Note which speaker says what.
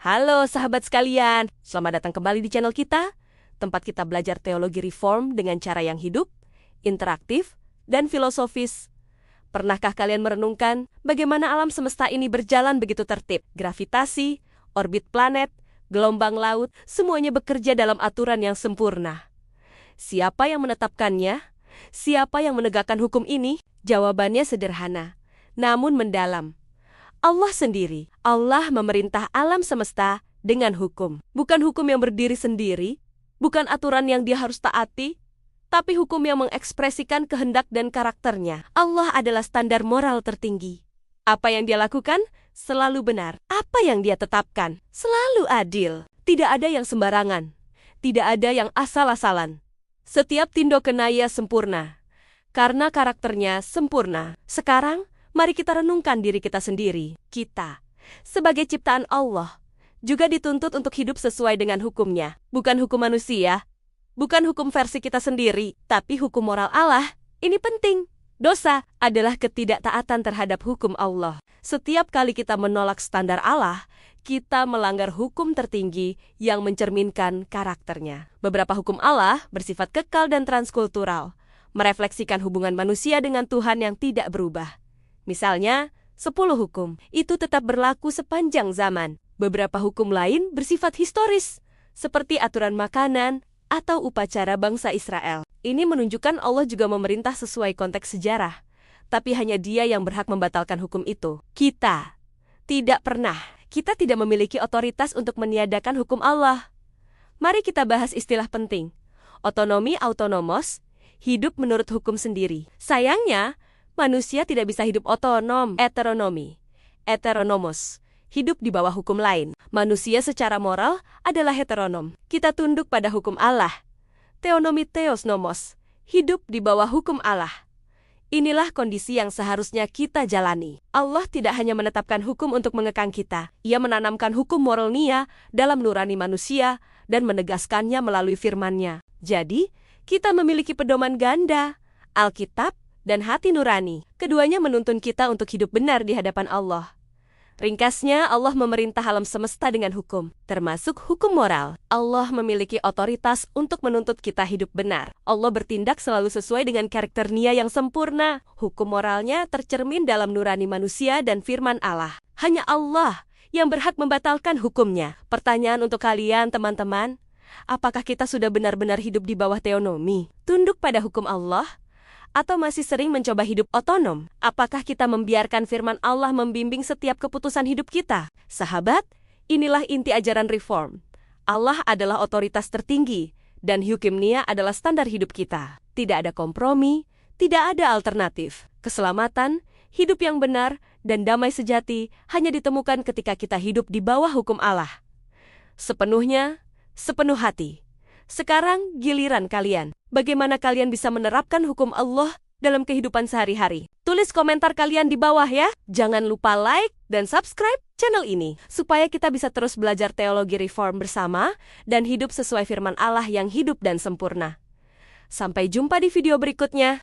Speaker 1: Halo sahabat sekalian, selamat datang kembali di channel kita, tempat kita belajar teologi reform dengan cara yang hidup, interaktif, dan filosofis. Pernahkah kalian merenungkan bagaimana alam semesta ini berjalan begitu tertib? Gravitasi, orbit planet, gelombang laut, semuanya bekerja dalam aturan yang sempurna. Siapa yang menetapkannya? Siapa yang menegakkan hukum ini? Jawabannya sederhana, namun mendalam. Allah sendiri. Allah memerintah alam semesta dengan hukum. Bukan hukum yang berdiri sendiri, bukan aturan yang dia harus taati, tapi hukum yang mengekspresikan kehendak dan karakternya. Allah adalah standar moral tertinggi. Apa yang dia lakukan selalu benar. Apa yang dia tetapkan selalu adil. Tidak ada yang sembarangan. Tidak ada yang asal-asalan. Setiap tindakannya sempurna. Karena karakternya sempurna. Sekarang, mari kita renungkan diri kita sendiri. Kita, sebagai ciptaan Allah, juga dituntut untuk hidup sesuai dengan hukumnya. Bukan hukum manusia, bukan hukum versi kita sendiri, tapi hukum moral Allah. Ini penting. Dosa adalah ketidaktaatan terhadap hukum Allah. Setiap kali kita menolak standar Allah, kita melanggar hukum tertinggi yang mencerminkan karakternya. Beberapa hukum Allah bersifat kekal dan transkultural, merefleksikan hubungan manusia dengan Tuhan yang tidak berubah. Misalnya, 10 hukum itu tetap berlaku sepanjang zaman. Beberapa hukum lain bersifat historis, seperti aturan makanan atau upacara bangsa Israel. Ini menunjukkan Allah juga memerintah sesuai konteks sejarah, tapi hanya Dia yang berhak membatalkan hukum itu. Kita tidak memiliki otoritas untuk meniadakan hukum Allah. Mari kita bahas istilah penting. Otonomi autonomos, hidup menurut hukum sendiri. Sayangnya, manusia tidak bisa hidup otonom, heteronomos, hidup di bawah hukum lain. Manusia secara moral adalah heteronom. Kita tunduk pada hukum Allah. Theonomi theos nomos, hidup di bawah hukum Allah. Inilah kondisi yang seharusnya kita jalani. Allah tidak hanya menetapkan hukum untuk mengekang kita. Ia menanamkan hukum moral Nia dalam nurani manusia dan menegaskannya melalui firman-Nya. Jadi, kita memiliki pedoman ganda, Alkitab, dan hati nurani. Keduanya menuntun kita untuk hidup benar di hadapan Allah. Ringkasnya, Allah memerintah alam semesta dengan hukum, termasuk hukum moral. Allah memiliki otoritas untuk menuntut kita hidup benar. Allah bertindak selalu sesuai dengan karakter Nia yang sempurna. Hukum moralnya tercermin dalam nurani manusia dan firman Allah. Hanya Allah yang berhak membatalkan hukumnya. Pertanyaan untuk kalian, teman-teman, apakah kita sudah benar-benar hidup di bawah teonomi, tunduk pada hukum Allah? Atau masih sering mencoba hidup otonom? Apakah kita membiarkan firman Allah membimbing setiap keputusan hidup kita? Sahabat, inilah inti ajaran reform. Allah adalah otoritas tertinggi, dan hukum Nia adalah standar hidup kita. Tidak ada kompromi, tidak ada alternatif. Keselamatan, hidup yang benar, dan damai sejati hanya ditemukan ketika kita hidup di bawah hukum Allah. Sepenuhnya, sepenuh hati. Sekarang giliran kalian. Bagaimana kalian bisa menerapkan hukum Allah dalam kehidupan sehari-hari? Tulis komentar kalian di bawah ya. Jangan lupa like dan subscribe channel ini, supaya kita bisa terus belajar teologi reform bersama dan hidup sesuai firman Allah yang hidup dan sempurna. Sampai jumpa di video berikutnya.